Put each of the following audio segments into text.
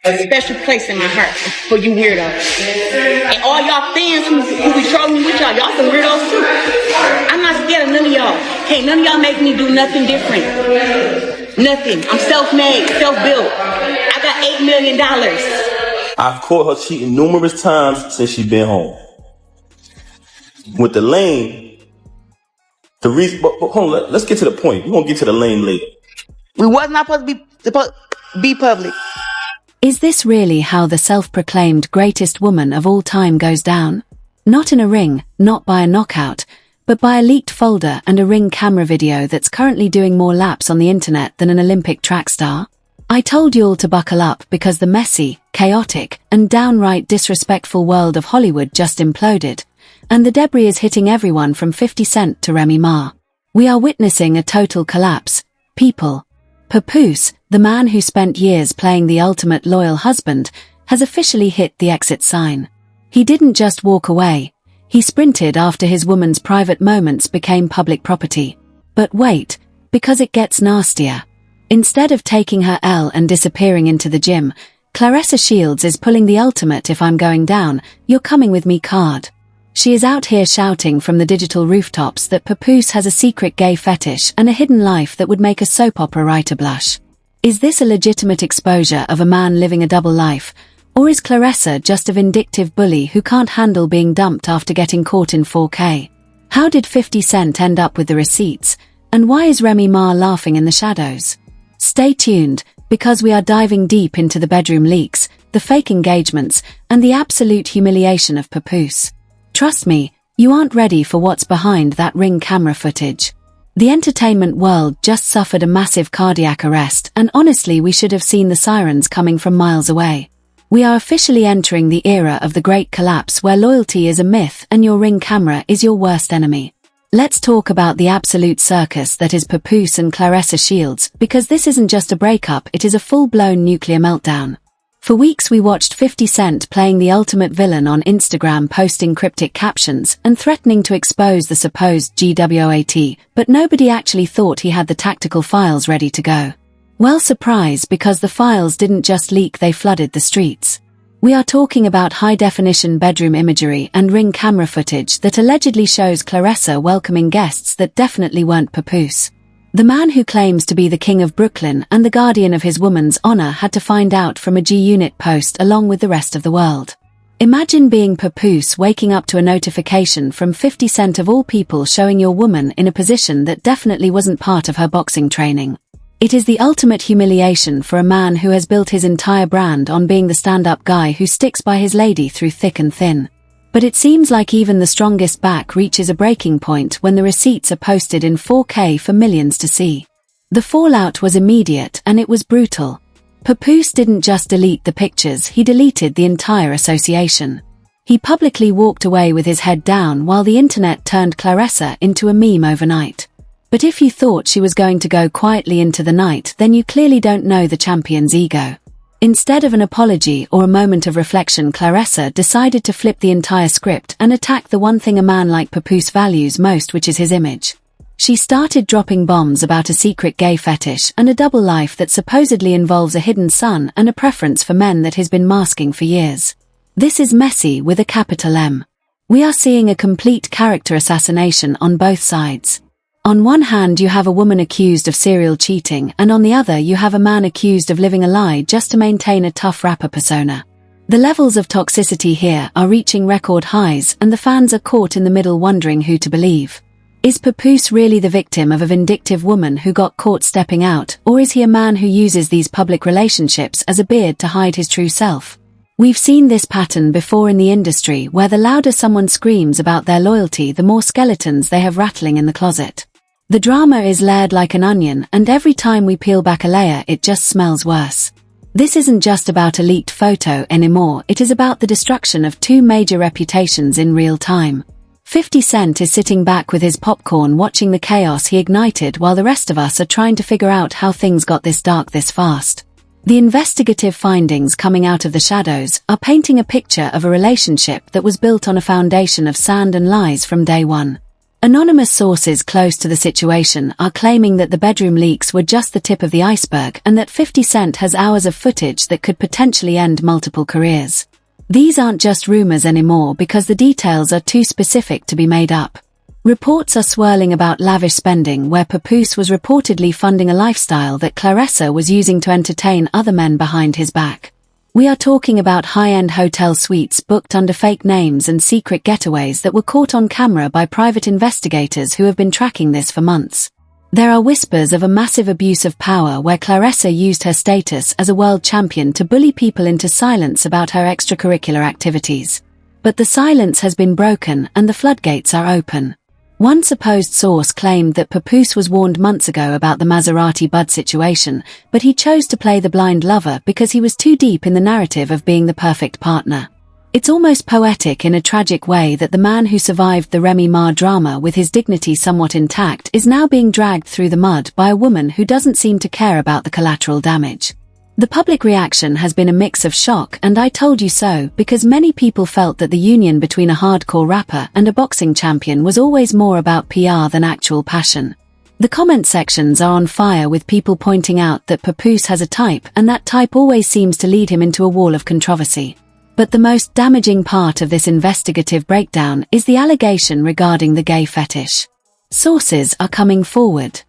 a special place in my heart for you weirdos. And all y'all fans who be trolling with y'all some weirdos too. I'm not scared of none of y'all. Hey, none of y'all make me do nothing different. Nothing. I'm self-made, self-built. I got $8 million. I've caught her cheating numerous times since she been home. With the lame, the reason, but hold on, let's get to the point. We're gonna get to the lame later. We was not supposed to be public. Is this really how the self-proclaimed greatest woman of all time goes down? Not in a ring, not by a knockout, but by a leaked folder and a Ring camera video that's currently doing more laps on the internet than an Olympic track star? I told you all to buckle up because the messy, chaotic, and downright disrespectful world of Hollywood just imploded, and the debris is hitting everyone from 50 Cent to Remy Ma. We are witnessing a total collapse. People. Papoose, the man who spent years playing the ultimate loyal husband, has officially hit the exit sign. He didn't just walk away. He sprinted after his woman's private moments became public property. But wait, because it gets nastier. Instead of taking her L and disappearing into the gym, Claressa Shields is pulling the ultimate "if I'm going down, you're coming with me" card. She is out here shouting from the digital rooftops that Papoose has a secret gay fetish and a hidden life that would make a soap opera writer blush. Is this a legitimate exposure of a man living a double life, or is Claressa just a vindictive bully who can't handle being dumped after getting caught in 4K? How did 50 Cent end up with the receipts, and why is Remy Ma laughing in the shadows? Stay tuned, because we are diving deep into the bedroom leaks, the fake engagements, and the absolute humiliation of Papoose. Trust me, you aren't ready for what's behind that Ring camera footage. The entertainment world just suffered a massive cardiac arrest, and honestly we should have seen the sirens coming from miles away. We are officially entering the era of the great collapse where loyalty is a myth and your Ring camera is your worst enemy. Let's talk about the absolute circus that is Papoose and Claressa Shields, because this isn't just a breakup, it is a full-blown nuclear meltdown. For weeks we watched 50 Cent playing the ultimate villain on Instagram, posting cryptic captions and threatening to expose the supposed GWAT, but nobody actually thought he had the tactical files ready to go. Well, surprise, because the files didn't just leak, they flooded the streets. We are talking about high-definition bedroom imagery and Ring camera footage that allegedly shows Claressa welcoming guests that definitely weren't Papoose. The man who claims to be the king of Brooklyn and the guardian of his woman's honor had to find out from a G-Unit post along with the rest of the world. Imagine being Papoose, waking up to a notification from 50 Cent of all people showing your woman in a position that definitely wasn't part of her boxing training. It is the ultimate humiliation for a man who has built his entire brand on being the stand-up guy who sticks by his lady through thick and thin. But it seems like even the strongest back reaches a breaking point when the receipts are posted in 4K for millions to see. The fallout was immediate and it was brutal. Papoose didn't just delete the pictures, he deleted the entire association. He publicly walked away with his head down while the internet turned Claressa into a meme overnight. But if you thought she was going to go quietly into the night, then you clearly don't know the champion's ego. Instead of an apology or a moment of reflection, Claressa decided to flip the entire script and attack the one thing a man like Papoose values most, which is his image. She started dropping bombs about a secret gay fetish and a double life that supposedly involves a hidden son and a preference for men that he's been masking for years. This is messy with a capital M. We are seeing a complete character assassination on both sides. On one hand you have a woman accused of serial cheating, and on the other you have a man accused of living a lie just to maintain a tough rapper persona. The levels of toxicity here are reaching record highs, and the fans are caught in the middle wondering who to believe. Is Papoose really the victim of a vindictive woman who got caught stepping out, or is he a man who uses these public relationships as a beard to hide his true self? We've seen this pattern before in the industry, where the louder someone screams about their loyalty, the more skeletons they have rattling in the closet. The drama is layered like an onion, and every time we peel back a layer it just smells worse. This isn't just about a leaked photo anymore, it is about the destruction of two major reputations in real time. 50 Cent is sitting back with his popcorn watching the chaos he ignited, while the rest of us are trying to figure out how things got this dark this fast. The investigative findings coming out of the shadows are painting a picture of a relationship that was built on a foundation of sand and lies from day one. Anonymous sources close to the situation are claiming that the bedroom leaks were just the tip of the iceberg and that 50 Cent has hours of footage that could potentially end multiple careers. These aren't just rumors anymore because the details are too specific to be made up. Reports are swirling about lavish spending where Papoose was reportedly funding a lifestyle that Claressa was using to entertain other men behind his back. We are talking about high-end hotel suites booked under fake names and secret getaways that were caught on camera by private investigators who have been tracking this for months. There are whispers of a massive abuse of power where Claressa used her status as a world champion to bully people into silence about her extracurricular activities. But the silence has been broken and the floodgates are open. One supposed source claimed that Papoose was warned months ago about the Maserati Bud situation, but he chose to play the blind lover because he was too deep in the narrative of being the perfect partner. It's almost poetic in a tragic way that the man who survived the Remy Ma drama with his dignity somewhat intact is now being dragged through the mud by a woman who doesn't seem to care about the collateral damage. The public reaction has been a mix of shock and I told you so because many people felt that the union between a hardcore rapper and a boxing champion was always more about PR than actual passion. The comment sections are on fire with people pointing out that Papoose has a type and that type always seems to lead him into a wall of controversy. But the most damaging part of this investigative breakdown is the allegation regarding the gay fetish. Sources are coming forward,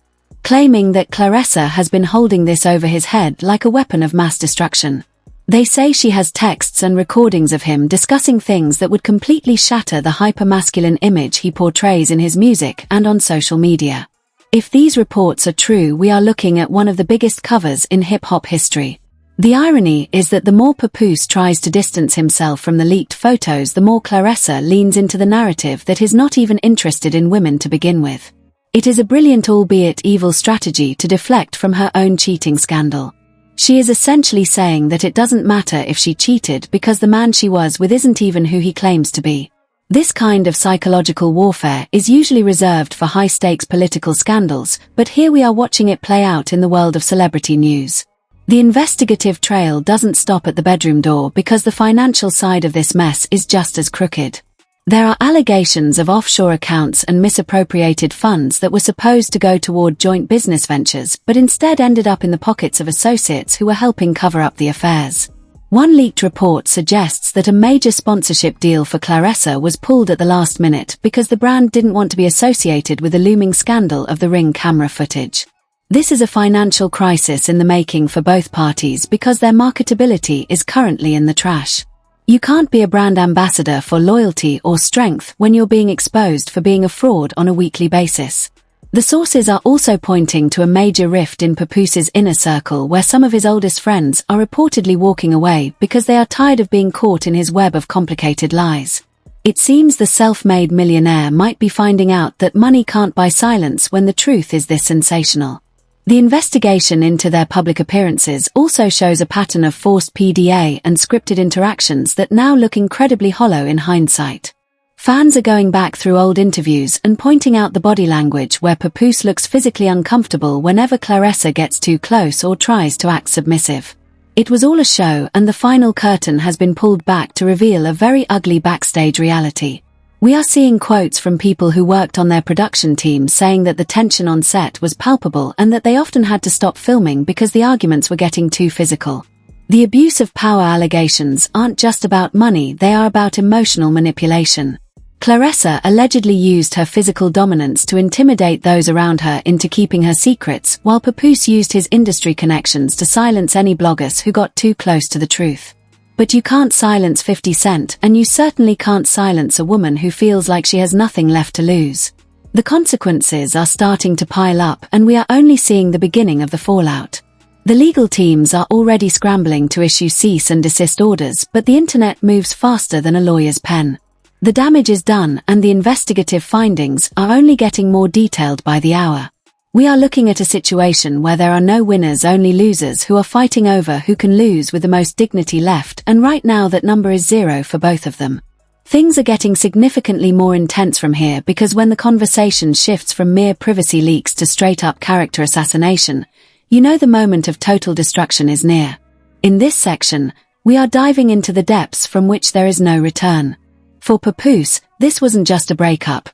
claiming that Claressa has been holding this over his head like a weapon of mass destruction. They say she has texts and recordings of him discussing things that would completely shatter the hyper-masculine image he portrays in his music and on social media. If these reports are true, we are looking at one of the biggest covers in hip-hop history. The irony is that the more Papoose tries to distance himself from the leaked photos, the more Claressa leans into the narrative that he's not even interested in women to begin with. It is a brilliant albeit evil strategy to deflect from her own cheating scandal. She is essentially saying that it doesn't matter if she cheated because the man she was with isn't even who he claims to be. This kind of psychological warfare is usually reserved for high-stakes political scandals, but here we are watching it play out in the world of celebrity news. The investigative trail doesn't stop at the bedroom door because the financial side of this mess is just as crooked. There are allegations of offshore accounts and misappropriated funds that were supposed to go toward joint business ventures but instead ended up in the pockets of associates who were helping cover up the affairs. One leaked report suggests that a major sponsorship deal for Claressa was pulled at the last minute because the brand didn't want to be associated with the looming scandal of the Ring camera footage. This is a financial crisis in the making for both parties because their marketability is currently in the trash. You can't be a brand ambassador for loyalty or strength when you're being exposed for being a fraud on a weekly basis. The sources are also pointing to a major rift in Papoose's inner circle where some of his oldest friends are reportedly walking away because they are tired of being caught in his web of complicated lies. It seems the self-made millionaire might be finding out that money can't buy silence when the truth is this sensational. The investigation into their public appearances also shows a pattern of forced PDA and scripted interactions that now look incredibly hollow in hindsight. Fans are going back through old interviews and pointing out the body language where Papoose looks physically uncomfortable whenever Claressa gets too close or tries to act submissive. It was all a show and the final curtain has been pulled back to reveal a very ugly backstage reality. We are seeing quotes from people who worked on their production team saying that the tension on set was palpable and that they often had to stop filming because the arguments were getting too physical. The abuse of power allegations aren't just about money, they are about emotional manipulation. Claressa allegedly used her physical dominance to intimidate those around her into keeping her secrets, while Papoose used his industry connections to silence any bloggers who got too close to the truth. But you can't silence 50 Cent, and you certainly can't silence a woman who feels like she has nothing left to lose. The consequences are starting to pile up and we are only seeing the beginning of the fallout. The legal teams are already scrambling to issue cease and desist orders, but the internet moves faster than a lawyer's pen. The damage is done and the investigative findings are only getting more detailed by the hour. We are looking at a situation where there are no winners, only losers who are fighting over who can lose with the most dignity left, and right now that number is 0 for both of them. Things are getting significantly more intense from here because when the conversation shifts from mere privacy leaks to straight-up character assassination, you know the moment of total destruction is near. In this section, we are diving into the depths from which there is no return. For Papoose, this wasn't just a breakup.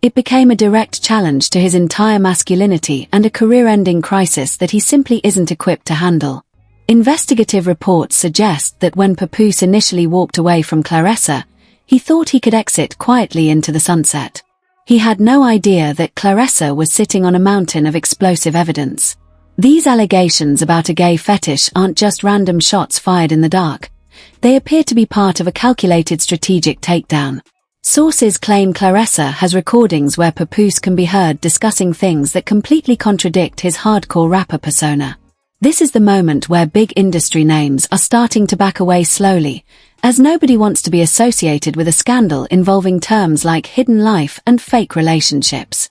It became a direct challenge to his entire masculinity and a career-ending crisis that he simply isn't equipped to handle. Investigative reports suggest that when Papoose initially walked away from Claressa, he thought he could exit quietly into the sunset. He had no idea that Claressa was sitting on a mountain of explosive evidence. These allegations about a gay fetish aren't just random shots fired in the dark. They appear to be part of a calculated strategic takedown. Sources claim Claressa has recordings where Papoose can be heard discussing things that completely contradict his hardcore rapper persona. This is the moment where big industry names are starting to back away slowly, as nobody wants to be associated with a scandal involving terms like hidden life and fake relationships.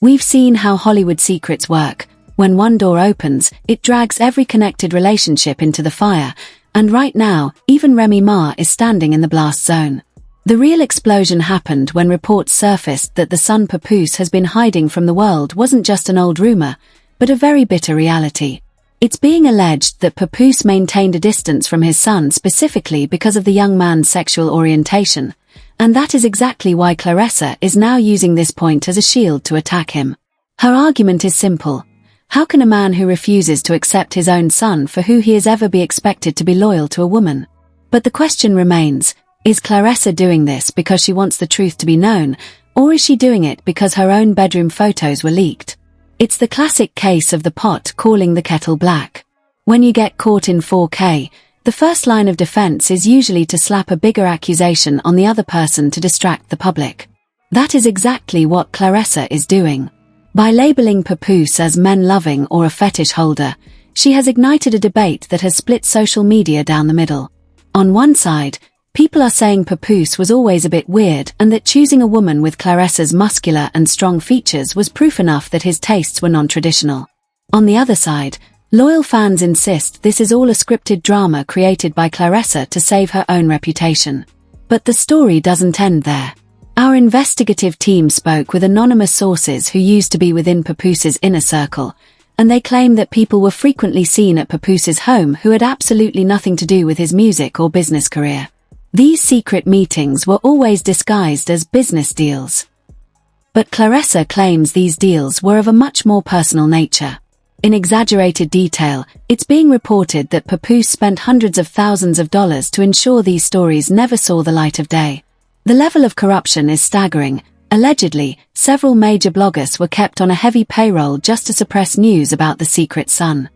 We've seen how Hollywood secrets work. When one door opens, it drags every connected relationship into the fire, and right now, even Remy Ma is standing in the blast zone. The real explosion happened when reports surfaced that the son Papoose has been hiding from the world wasn't just an old rumor, but a very bitter reality. It's being alleged that Papoose maintained a distance from his son specifically because of the young man's sexual orientation, and that is exactly why Claressa is now using this point as a shield to attack him. Her argument is simple. How can a man who refuses to accept his own son for who he is ever be expected to be loyal to a woman? But the question remains, is Claressa doing this because she wants the truth to be known, or is she doing it because her own bedroom photos were leaked? It's the classic case of the pot calling the kettle black. When you get caught in 4K, the first line of defense is usually to slap a bigger accusation on the other person to distract the public. That is exactly what Claressa is doing. By labeling Papoose as men-loving or a fetish holder, she has ignited a debate that has split social media down the middle. On one side, people are saying Papoose was always a bit weird and that choosing a woman with Claressa's muscular and strong features was proof enough that his tastes were non-traditional. On the other side, loyal fans insist this is all a scripted drama created by Claressa to save her own reputation. But the story doesn't end there. Our investigative team spoke with anonymous sources who used to be within Papoose's inner circle, and they claim that people were frequently seen at Papoose's home who had absolutely nothing to do with his music or business career. These secret meetings were always disguised as business deals. But Claressa claims these deals were of a much more personal nature. In exaggerated detail, it's being reported that Papoose spent hundreds of thousands of dollars to ensure these stories never saw the light of day. The level of corruption is staggering. Allegedly, several major bloggers were kept on a heavy payroll just to suppress news about the secret son.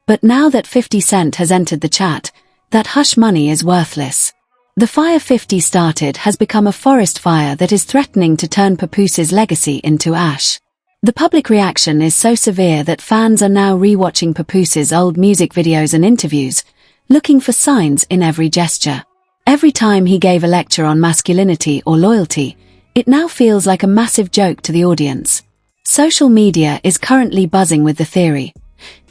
But now that 50 Cent has entered the chat, that hush money is worthless. The fire 50 started has become a forest fire that is threatening to turn Papoose's legacy into ash. The public reaction is so severe that fans are now re-watching Papoose's old music videos and interviews, looking for signs in every gesture. Every time he gave a lecture on masculinity or loyalty, it now feels like a massive joke to the audience. Social media is currently buzzing with the theory.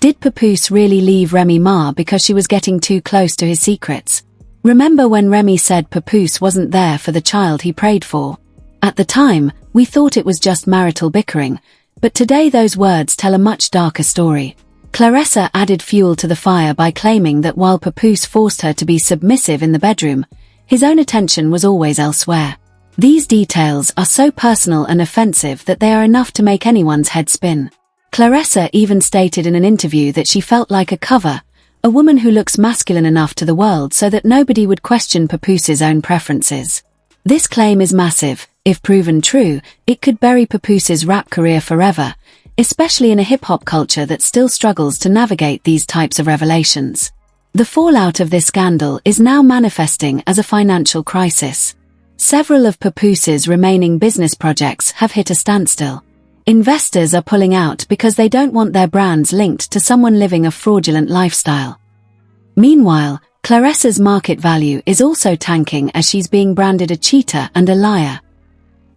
Did Papoose really leave Remy Ma because she was getting too close to his secrets? Remember when Remy said Papoose wasn't there for the child he prayed for? At the time, we thought it was just marital bickering, but today those words tell a much darker story. Claressa added fuel to the fire by claiming that while Papoose forced her to be submissive in the bedroom, his own attention was always elsewhere. These details are so personal and offensive that they are enough to make anyone's head spin. Claressa even stated in an interview that she felt like a cover, a woman who looks masculine enough to the world so that nobody would question Papoose's own preferences. This claim is massive. If proven true, it could bury Papoose's rap career forever, especially in a hip-hop culture that still struggles to navigate these types of revelations. The fallout of this scandal is now manifesting as a financial crisis. Several of Papoose's remaining business projects have hit a standstill. Investors are pulling out because they don't want their brands linked to someone living a fraudulent lifestyle. Meanwhile, Claressa's market value is also tanking as she's being branded a cheater and a liar.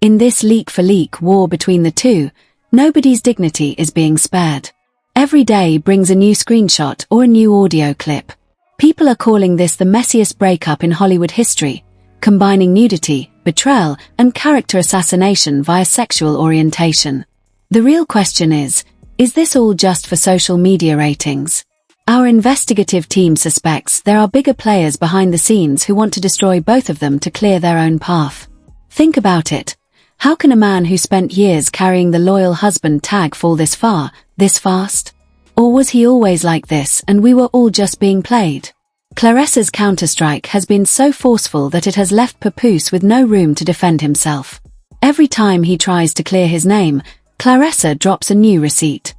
In this leak-for-leak war between the two, nobody's dignity is being spared. Every day brings a new screenshot or a new audio clip. People are calling this the messiest breakup in Hollywood history, combining nudity, betrayal, and character assassination via sexual orientation. The real question is this all just for social media ratings? Our investigative team suspects there are bigger players behind the scenes who want to destroy both of them to clear their own path. Think about it. How can a man who spent years carrying the loyal husband tag fall this far, this fast? Or was he always like this and we were all just being played? Claressa's counterstrike has been so forceful that it has left Papoose with no room to defend himself. Every time he tries to clear his name, Claressa drops a new receipt.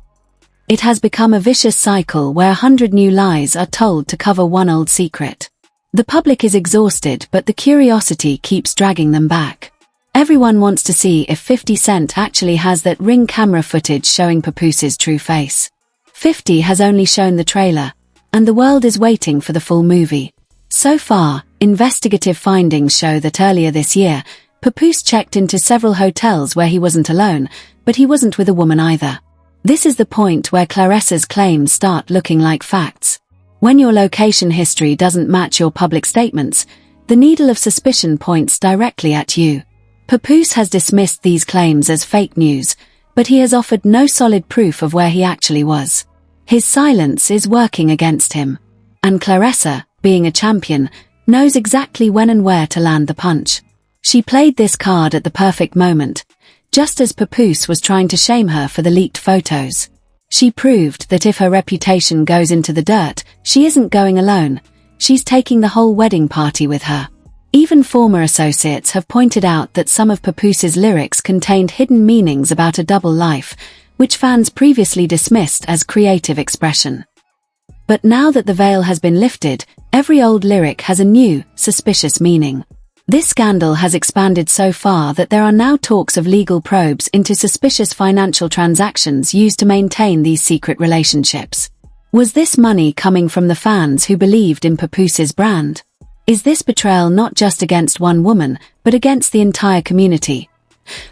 It has become a vicious cycle where 100 new lies are told to cover one old secret. The public is exhausted, but the curiosity keeps dragging them back. Everyone wants to see if 50 Cent actually has that Ring camera footage showing Papoose's true face. 50 has only shown the trailer, and the world is waiting for the full movie. So far, investigative findings show that earlier this year, Papoose checked into several hotels where he wasn't alone, but he wasn't with a woman either. This is the point where Claressa's claims start looking like facts. When your location history doesn't match your public statements, the needle of suspicion points directly at you. Papoose has dismissed these claims as fake news, but he has offered no solid proof of where he actually was. His silence is working against him. And Claressa, being a champion, knows exactly when and where to land the punch. She played this card at the perfect moment, just as Papoose was trying to shame her for the leaked photos. She proved that if her reputation goes into the dirt, she isn't going alone. She's taking the whole wedding party with her. Even former associates have pointed out that some of Papoose's lyrics contained hidden meanings about a double life, which fans previously dismissed as creative expression. But now that the veil has been lifted, every old lyric has a new, suspicious meaning. This scandal has expanded so far that there are now talks of legal probes into suspicious financial transactions used to maintain these secret relationships. Was this money coming from the fans who believed in Papoose's brand? Is this betrayal not just against one woman, but against the entire community?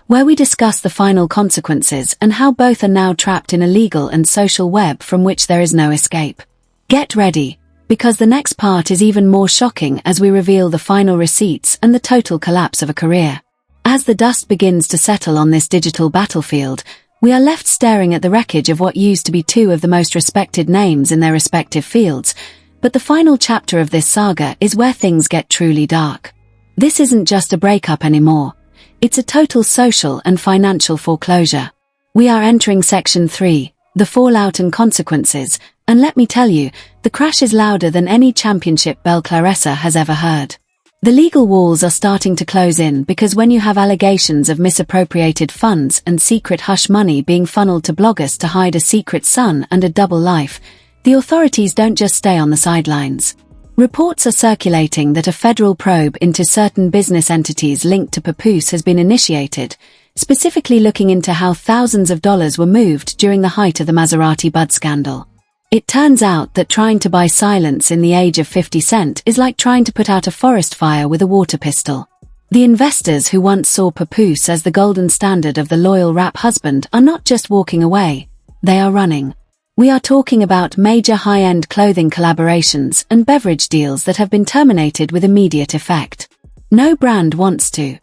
Where we discuss the final consequences and how both are now trapped in a legal and social web from which there is no escape. Get ready, because the next part is even more shocking as we reveal the final receipts and the total collapse of a career. As the dust begins to settle on this digital battlefield, we are left staring at the wreckage of what used to be two of the most respected names in their respective fields, but the final chapter of this saga is where things get truly dark. This isn't just a breakup anymore. It's a total social and financial foreclosure. We are entering Section 3, the fallout and consequences, and let me tell you, the crash is louder than any championship bell Claressa has ever heard. The legal walls are starting to close in because when you have allegations of misappropriated funds and secret hush money being funneled to bloggers to hide a secret son and a double life, the authorities don't just stay on the sidelines. Reports are circulating that a federal probe into certain business entities linked to Papoose has been initiated, specifically looking into how thousands of dollars were moved during the height of the Maserati Bud scandal. It turns out that trying to buy silence in the age of 50 Cent is like trying to put out a forest fire with a water pistol. The investors who once saw Papoose as the golden standard of the loyal rap husband are not just walking away, they are running. We are talking about major high-end clothing collaborations and beverage deals that have been terminated with immediate effect. No brand wants to.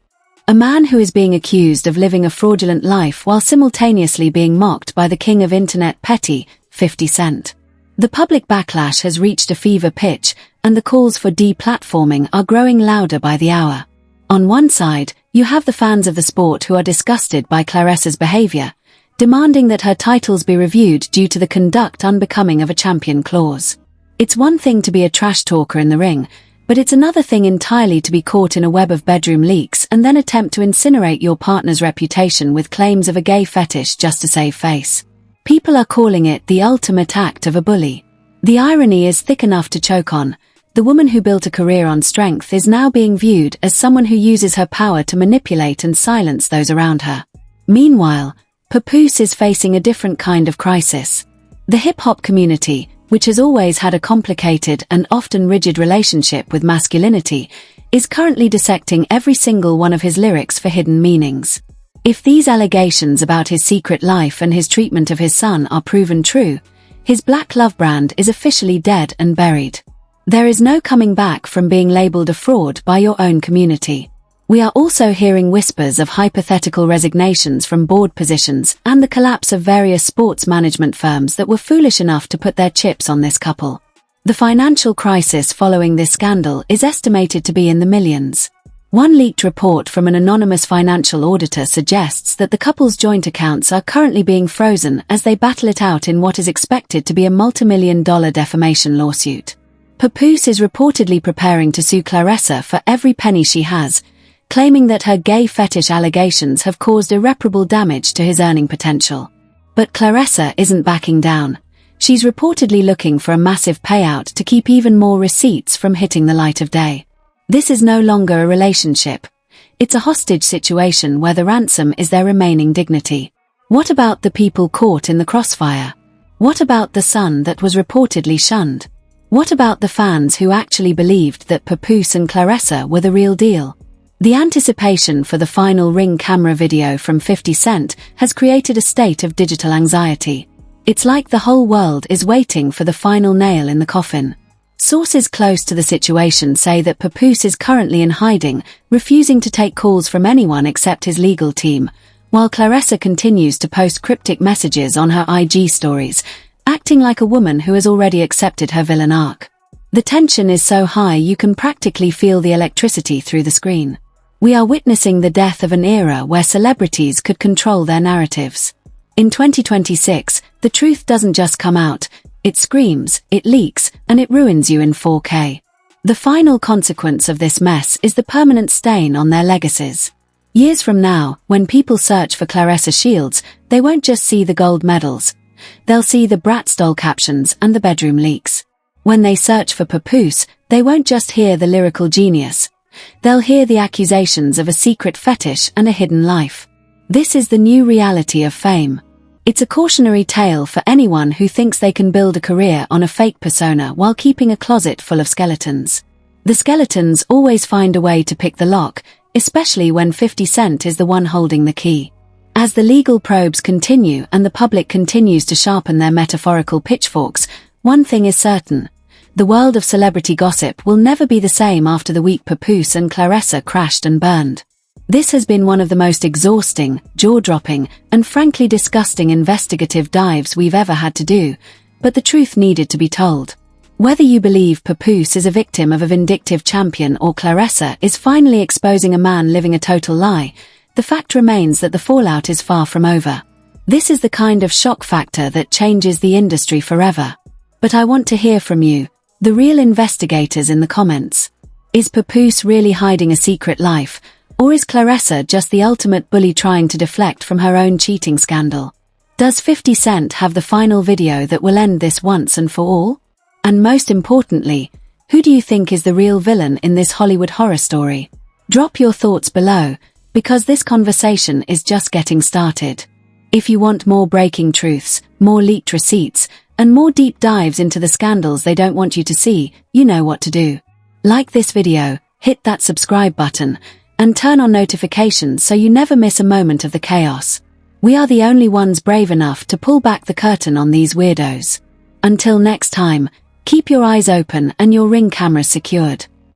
A man who is being accused of living a fraudulent life while simultaneously being mocked by the king of internet petty, 50 Cent. The public backlash has reached a fever pitch, and the calls for deplatforming are growing louder by the hour. On one side, you have the fans of the sport who are disgusted by Claressa's behavior, demanding that her titles be reviewed due to the conduct unbecoming of a champion clause. It's one thing to be a trash talker in the ring, but it's another thing entirely to be caught in a web of bedroom leaks and then attempt to incinerate your partner's reputation with claims of a gay fetish just to save face. People are calling it the ultimate act of a bully. The irony is thick enough to choke on. The woman who built a career on strength is now being viewed as someone who uses her power to manipulate and silence those around her. Meanwhile, Papoose is facing a different kind of crisis. The hip-hop community, which has always had a complicated and often rigid relationship with masculinity, is currently dissecting every single one of his lyrics for hidden meanings. If these allegations about his secret life and his treatment of his son are proven true, his black love brand is officially dead and buried. There is no coming back from being labeled a fraud by your own community. We are also hearing whispers of hypothetical resignations from board positions and the collapse of various sports management firms that were foolish enough to put their chips on this couple. The financial crisis following this scandal is estimated to be in the millions. One leaked report from an anonymous financial auditor suggests that the couple's joint accounts are currently being frozen as they battle it out in what is expected to be a multi-million-dollar defamation lawsuit. Papoose is reportedly preparing to sue Claressa for every penny she has, claiming that her gay fetish allegations have caused irreparable damage to his earning potential. But Claressa isn't backing down. She's reportedly looking for a massive payout to keep even more receipts from hitting the light of day. This is no longer a relationship. It's a hostage situation where the ransom is their remaining dignity. What about the people caught in the crossfire? What about the son that was reportedly shunned? What about the fans who actually believed that Papoose and Claressa were the real deal? The anticipation for the final Ring camera video from 50 Cent has created a state of digital anxiety. It's like the whole world is waiting for the final nail in the coffin. Sources close to the situation say that Papoose is currently in hiding, refusing to take calls from anyone except his legal team, while Claressa continues to post cryptic messages on her IG stories, acting like a woman who has already accepted her villain arc. The tension is so high you can practically feel the electricity through the screen. We are witnessing the death of an era where celebrities could control their narratives. In 2026, the truth doesn't just come out, it screams, it leaks, and it ruins you in 4K. The final consequence of this mess is the permanent stain on their legacies. Years from now, when people search for Claressa Shields, they won't just see the gold medals. They'll see the Bratz doll captions and the bedroom leaks. When they search for Papoose, they won't just hear the lyrical genius. They'll hear the accusations of a secret fetish and a hidden life. This is the new reality of fame. It's a cautionary tale for anyone who thinks they can build a career on a fake persona while keeping a closet full of skeletons. The skeletons always find a way to pick the lock, especially when 50 Cent is the one holding the key. As the legal probes continue and the public continues to sharpen their metaphorical pitchforks, one thing is certain. The world of celebrity gossip will never be the same after the week Papoose and Claressa crashed and burned. This has been one of the most exhausting, jaw-dropping, and frankly disgusting investigative dives we've ever had to do, but the truth needed to be told. Whether you believe Papoose is a victim of a vindictive champion or Claressa is finally exposing a man living a total lie, the fact remains that the fallout is far from over. This is the kind of shock factor that changes the industry forever. But I want to hear from you, the real investigators in the comments. Is Papoose really hiding a secret life? Or is Claressa just the ultimate bully trying to deflect from her own cheating scandal? Does 50 Cent have the final video that will end this once and for all? And most importantly, who do you think is the real villain in this Hollywood horror story? Drop your thoughts below, because this conversation is just getting started. If you want more breaking truths, more leaked receipts, and more deep dives into the scandals they don't want you to see, you know what to do. Like this video, hit that subscribe button, and turn on notifications so you never miss a moment of the chaos. We are the only ones brave enough to pull back the curtain on these weirdos. Until next time, keep your eyes open and your Ring cameras secured.